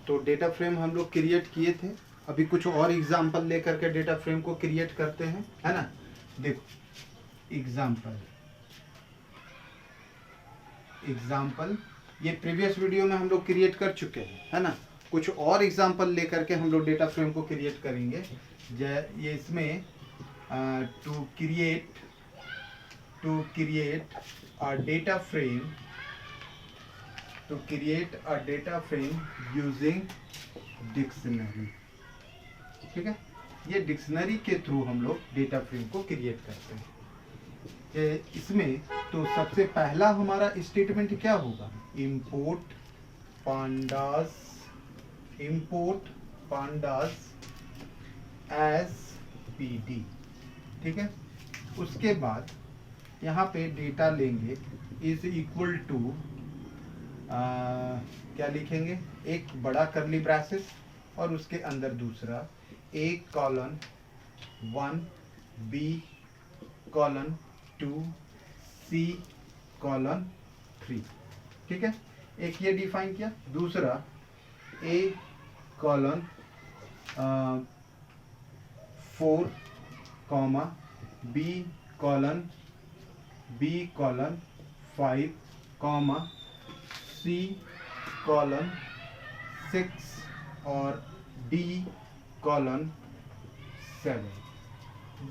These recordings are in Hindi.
तो डेटा फ्रेम हम लोग क्रिएट किए थे, अभी कुछ और एग्जाम्पल लेकर के डेटा फ्रेम को क्रिएट करते हैं, है ना। देखो एग्जाम्पल ये प्रीवियस वीडियो में हम लोग क्रिएट कर चुके हैं, है ना। कुछ और एग्जाम्पल लेकर के हम लोग डेटा फ्रेम को क्रिएट करेंगे। ये इसमें to create a data frame using dictionary, ठीक है। ये डिक्शनरी के थ्रू हम लोग डेटा फ्रेम को क्रिएट करते हैं। इसमें तो सबसे पहला हमारा स्टेटमेंट क्या होगा, इंपोर्ट pandas एज pd, ठीक है। उसके बाद यहाँ पे डेटा लेंगे इज इक्वल टू क्या लिखेंगे, एक बड़ा करली ब्रैसेस और उसके अंदर दूसरा a colon 1 b colon 2 c colon 3, ठीक है। एक ये डिफाइन किया, दूसरा a colon 4 comma b colon 5 comma c colon 6 और d कॉलन 7।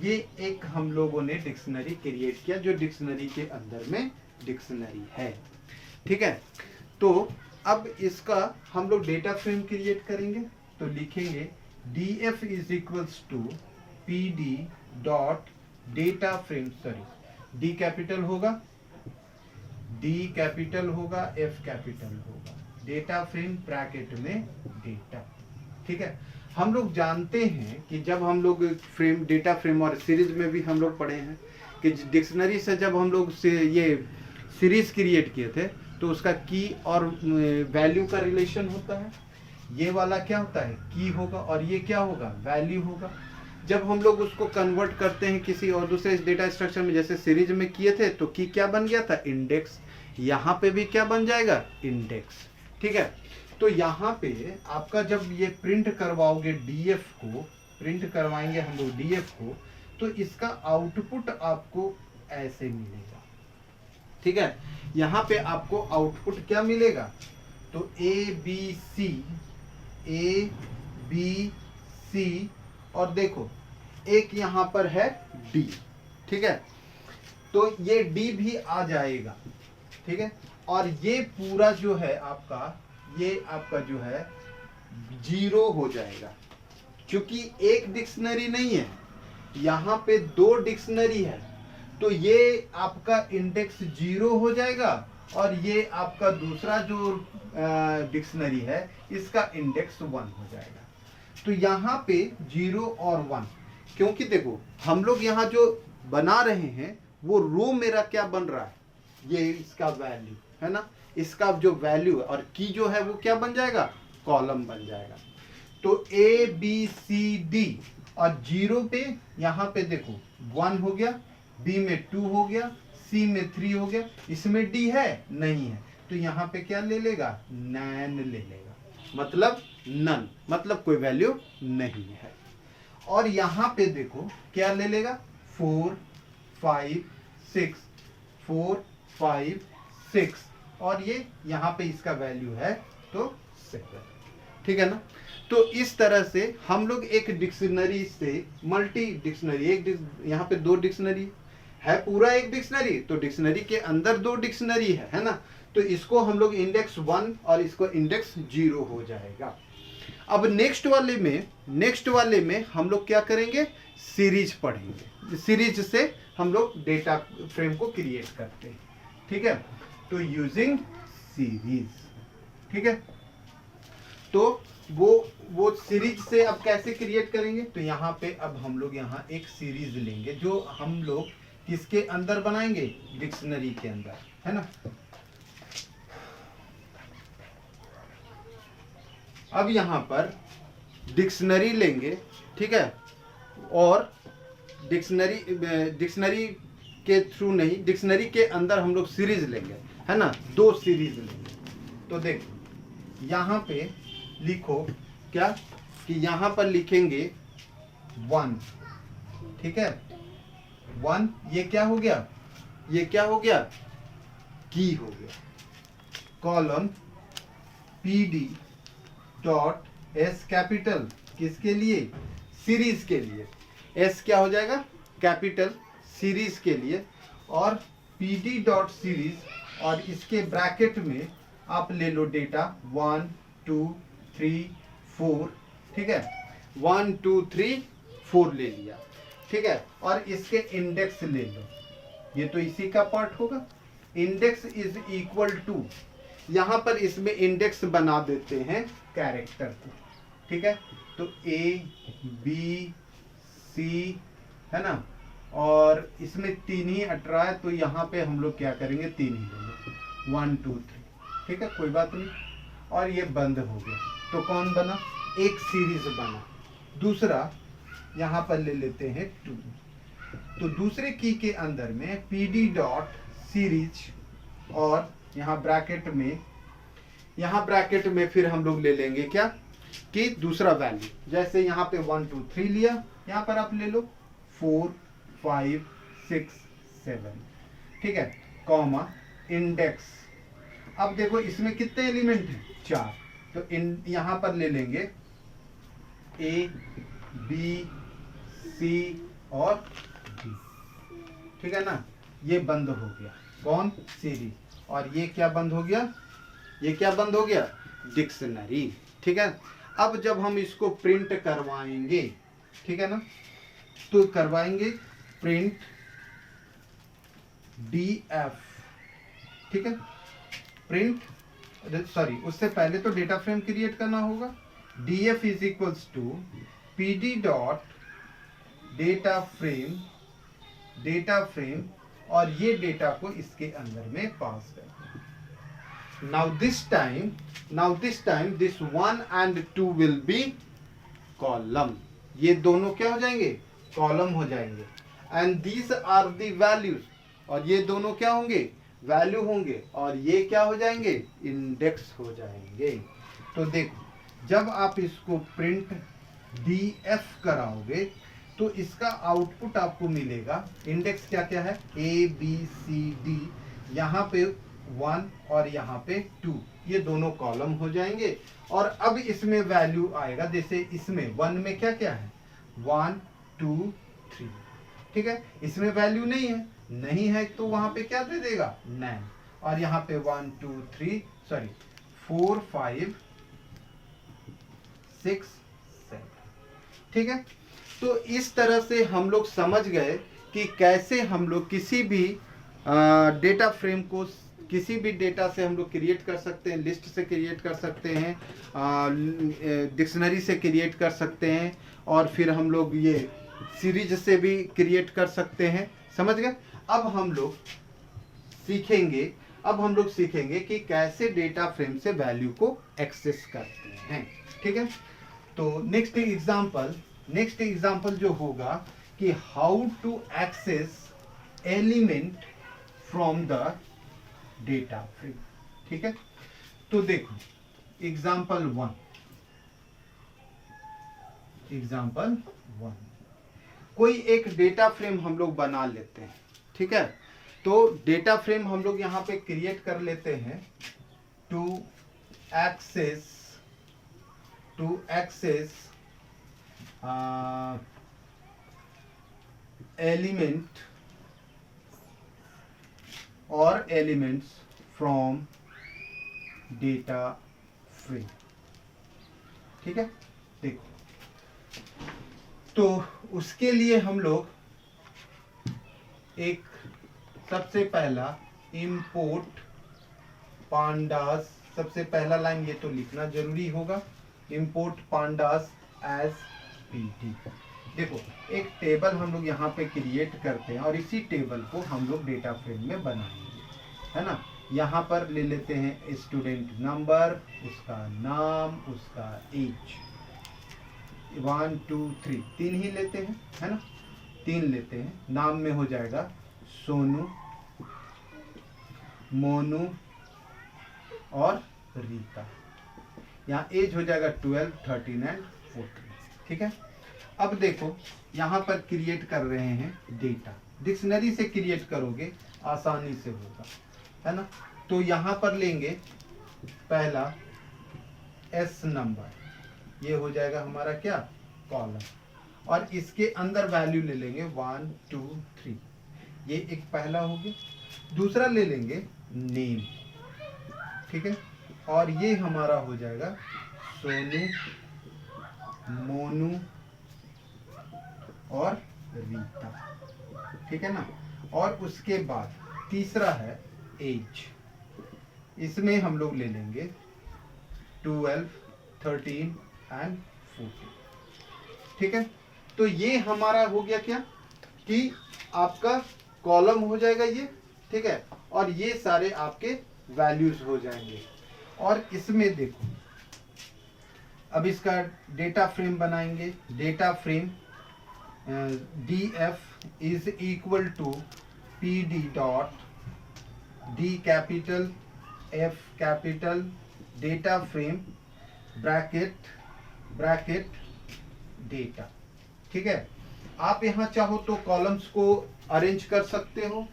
ये एक हम लोगों ने डिक्शनरी क्रिएट किया जो डिक्शनरी के अंदर में डिक्शनरी है, ठीक है। तो अब इसका हम लोग डेटा फ्रेम क्रिएट करेंगे, तो लिखेंगे df is equals to pd dot data frame, sorry d capital होगा, f कैपिटल होगा, डेटा फ्रेम ब्रैकेट में डेटा, ठीक है। हम लोग जानते हैं कि जब हम लोग डेटा फ्रेम और सीरीज में भी हम लोग पढ़े हैं कि डिक्शनरी से जब हम लोग से ये सीरीज क्रिएट किए थे तो उसका की और वैल्यू का रिलेशन होता है। ये वाला क्या होता है, की होगा, और ये क्या होगा, वैल्यू होगा। जब हम लोग उसको कन्वर्ट करते हैं किसी और दूसरे डेटा स्ट्रक्चर में, जैसे सीरीज में किए थे, तो की क्या बन गया था, इंडेक्स। यहाँ पे भी क्या बन जाएगा, इंडेक्स, ठीक है। तो यहाँ पे आपका जब ये प्रिंट करवाओगे डीएफ को, प्रिंट करवाएंगे हम लोग डीएफ को, तो इसका आउटपुट आपको ऐसे मिलेगा, ठीक है। यहाँ पे आपको आउटपुट क्या मिलेगा, तो ए बी सी और देखो एक यहाँ पर है डी, ठीक है। तो ये डी भी आ जाएगा, ठीक है। और ये पूरा जो है आपका, ये आपका जो है 0 हो जाएगा, क्योंकि एक डिक्शनरी नहीं है, यहाँ पे 2 डिक्शनरी है। तो ये आपका इंडेक्स 0 हो जाएगा और ये आपका दूसरा जो डिक्शनरी है इसका इंडेक्स 1 हो जाएगा। तो यहाँ पे 0 और 1, क्योंकि देखो हम लोग यहाँ जो बना रहे हैं वो रो मेरा क्या बन रहा है, ये इसका वैल्यू है ना, इसका जो वैल्यू है, और की जो है वो क्या बन जाएगा, कॉलम बन जाएगा। तो ए बी सी डी, और 0 पे यहाँ पे देखो 1 हो गया, बी में 2 हो गया, सी में 3 हो गया, इसमें डी है नहीं है, तो यहाँ पे क्या ले लेगा, नैन ले लेगा, मतलब नन, मतलब कोई वैल्यू नहीं है। और यहाँ पे देखो क्या ले लेगा, 4 5 6 और ये यहाँ पे इसका वैल्यू है तो 7, ठीक है ना। तो इस तरह से हम लोग एक डिक्शनरी से मल्टी डिक्शनरी, यहाँ पे 2 डिक्शनरी है, पूरा एक डिक्शनरी, तो डिक्शनरी के अंदर 2 डिक्शनरी है ना। तो इसको हम लोग इंडेक्स 1 और इसको इंडेक्स 0 हो जाएगा। अब नेक्स्ट वाले में हम लोग क्या करेंगे, सीरीज पढ़ेंगे। सीरीज से हम लोग डेटा फ्रेम को क्रिएट करते हैं, ठीक है। तो यूजिंग सीरीज, ठीक है। तो वो सीरीज से अब कैसे क्रिएट करेंगे, तो यहाँ पे अब हम लोग यहाँ एक सीरीज लेंगे जो हम लोग किसके अंदर बनाएंगे, डिक्शनरी के अंदर, है ना। अब यहाँ पर डिक्शनरी लेंगे, ठीक है, और डिक्शनरी के थ्रू नहीं, डिक्शनरी के अंदर हम लोग सीरीज लेंगे, है ना। 2 सीरीज लेंगे। तो देखो यहाँ पे लिखो क्या कि यहाँ पर लिखेंगे 1, ठीक है 1, ये क्या हो गया, ये क्या हो गया, की हो गया, column PD dot S capital, किसके लिए, सीरीज के लिए, एस क्या हो जाएगा, कैपिटल, सीरीज के लिए, और PD डॉट सीरीज, और इसके ब्रैकेट में आप ले लो डेटा 1 2 3 4, ठीक है 1 2 3 4 ले लिया, ठीक है, और इसके इंडेक्स ले लो, ये तो इसी का पार्ट होगा, इंडेक्स इज इक्वल टू, यहां पर इसमें इंडेक्स बना देते हैं कैरेक्टर को, ठीक है, तो ABC है ना, और इसमें 3 ही 18 है, तो यहाँ पे हम लोग क्या करेंगे, 3 ही ले लो, 1 2 3, ठीक है कोई बात नहीं, और ये बंद हो गया, तो कौन बना, एक सीरीज बना। दूसरा यहाँ पर ले लेते हैं 2, तो दूसरे की के अंदर में PD डॉट सीरीज, और यहाँ ब्रैकेट में फिर हम लोग ले लेंगे क्या कि दूसरा वैल्यू, जैसे यहाँ पे 1 2 3 लिया, यहाँ पर आप ले लो 4 5 6 7, ठीक है, कॉमा इंडेक्स, अब देखो इसमें कितने एलिमेंट हैं, 4, तो यहाँ पर ले लेंगे A B C और D, ठीक है ना, ये बंद हो गया, कौन, सीरीज, और ये क्या बंद हो गया, ये क्या बंद हो गया, डिक्शनरी, ठीक है। अब जब हम इसको प्रिंट करवाएंगे, ठीक है ना, तो करवाएंगे प्रिंट DF, ठीक है, प्रिंट सॉरी उससे पहले तो डेटा फ्रेम क्रिएट करना होगा, DF is equals to PD dot data frame, और ये डेटा को इसके अंदर में पास कर, now this time this 1 and 2 will be column, ये दोनों क्या हो जाएंगे, कॉलम हो जाएंगे, and these are the values, और ये दोनों क्या होंगे, वैल्यू होंगे, और ये क्या हो जाएंगे, इंडेक्स हो जाएंगे। तो देखो जब आप इसको प्रिंट DF कराओगे तो इसका आउटपुट आपको मिलेगा, इंडेक्स क्या क्या है, ABCD, यहाँ पे 1 और यहाँ पे 2, ये दोनों कॉलम हो जाएंगे, और अब इसमें वैल्यू आएगा, जैसे इसमें 1 में क्या क्या है, 1 2 3, ठीक है, इसमें वैल्यू नहीं है तो वहां पे क्या दे देगा, 9, और यहाँ पे 1 2 3 सॉरी 4 5 6 7, ठीक है। तो इस तरह से हम लोग समझ गए कि कैसे हम लोग किसी भी डेटा फ्रेम को किसी भी डेटा से हम लोग क्रिएट कर सकते हैं, लिस्ट से क्रिएट कर सकते हैं, डिक्शनरी से क्रिएट कर सकते हैं, और फिर हम लोग ये सीरीज से भी क्रिएट कर सकते हैं, समझ गए। अब हम लोग सीखेंगे कि कैसे डेटा फ्रेम से वैल्यू को एक्सेस करते हैं, ठीक है। तो नेक्स्ट एग्जांपल जो होगा कि how to access element from the data frame, ठीक है। तो देखो एग्जांपल 1, कोई एक डेटा फ्रेम हम लोग बना लेते हैं, ठीक है। तो डेटा फ्रेम हम लोग यहाँ पे क्रिएट कर लेते हैं टू एक्सेस एलिमेंट और एलिमेंट्स फ्रॉम डेटा फ्रेम, ठीक है। देखो तो उसके लिए हम लोग एक सबसे पहला इंपोर्ट पांडास, सबसे पहला लाइन ये तो लिखना जरूरी होगा, इंपोर्ट पांडास एज PD। देखो एक टेबल हम लोग यहाँ पे क्रिएट करते हैं और इसी टेबल को हम लोग डेटा फ्रेम में बनाएंगे, है ना। यहाँ पर ले लेते हैं स्टूडेंट नंबर, उसका नाम, उसका एज, 1 2 3 3 ही लेते हैं, है ना, 3 लेते हैं। नाम में हो जाएगा सोनू, मोनू और रीता, यहाँ एज हो जाएगा 12, 13 एंड 14। ठीक है, अब देखो यहाँ पर क्रिएट कर रहे हैं डेटा, डिक्शनरी से क्रिएट करोगे आसानी से होगा, है ना। तो यहाँ पर लेंगे पहला एस नंबर, ये हो जाएगा हमारा क्या कॉलम, और इसके अंदर वैल्यू ले लेंगे 1 2 3, ये एक पहला हो गया। दूसरा ले लेंगे नेम, ठीक है, और ये हमारा हो जाएगा सोनू, मोनू और रीता, ठीक है ना। और उसके बाद तीसरा है एज, इसमें हम लोग ले लेंगे 12, 13 एंड 14। ठीक है, तो ये हमारा हो गया क्या कि आपका कॉलम हो जाएगा ये, ठीक है, और ये सारे आपके वैल्यूज हो जाएंगे। और इसमें देखो अब इसका डेटा फ्रेम बनाएंगे। Data frame df is equal to pd dot d capital f capital data frame bracket data. ठीक है, आप यहाँ चाहो तो कॉलम्स को अरेंज कर सकते हो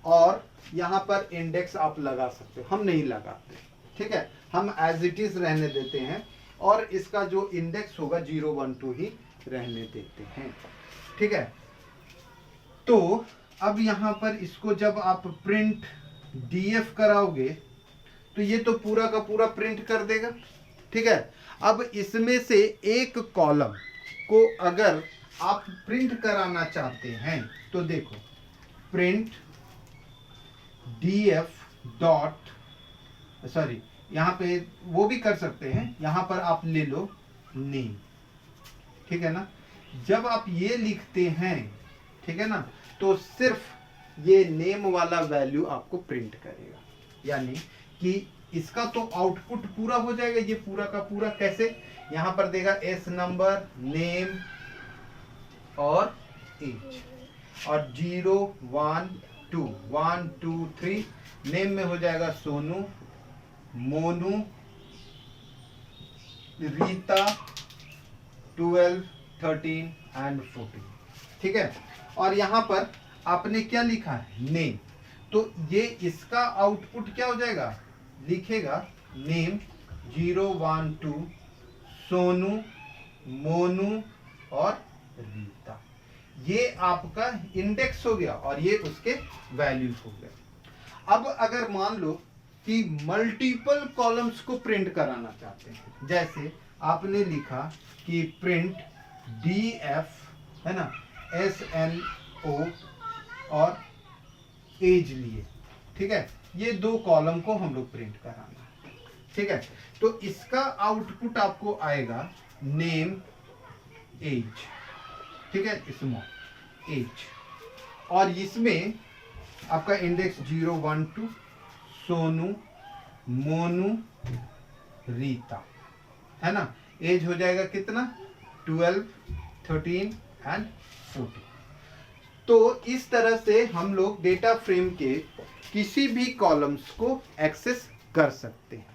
और यहाँ पर इंडेक्स आप लगा सकते हो, हम नहीं लगाते। ठीक है, हम एज इट इज रहने देते हैं और इसका जो इंडेक्स होगा 0 1 2 ही रहने देते हैं। ठीक है, तो अब यहाँ पर इसको जब आप प्रिंट df कराओगे तो ये तो पूरा का पूरा प्रिंट कर देगा। ठीक है, अब इसमें से एक कॉलम को अगर आप प्रिंट कराना चाहते हैं तो देखो प्रिंट df डॉट, सॉरी यहाँ पे वो भी कर सकते हैं, यहाँ पर आप ले लो नेम। ठीक है ना, जब आप ये लिखते हैं, ठीक है ना, तो सिर्फ ये नेम वाला वैल्यू आपको प्रिंट करेगा, यानी कि इसका तो आउटपुट पूरा हो जाएगा। ये पूरा का पूरा कैसे, यहाँ पर देगा एस नंबर, नेम और एज, और 0 1 2 1 2 3, नेम में हो जाएगा सोनू, मोनू, रीता, 12 13 एंड 14। ठीक है, और यहाँ पर आपने क्या लिखा है नेम, तो ये इसका आउटपुट क्या हो जाएगा, लिखेगा नेम 0 1 2 सोनू, मोनू और रीता। ये आपका इंडेक्स हो गया और ये उसके वैल्यूज हो गए। अब अगर मान लो कि मल्टीपल कॉलम्स को प्रिंट कराना चाहते हैं, जैसे आपने लिखा कि प्रिंट df, है ना, SNO और एज लिए। ठीक है, ये दो कॉलम को हम लोग प्रिंट कराना है। ठीक है, तो इसका आउटपुट आपको आएगा नेम एज, ठीक है, स्मॉल एज, और इसमें आपका इंडेक्स 0 1 2 सोनू, मोनू, रीता, है ना। एज हो जाएगा कितना 12 13 एंड 14। तो इस तरह से हम लोग डेटा फ्रेम के किसी भी कॉलम्स को एक्सेस कर सकते हैं।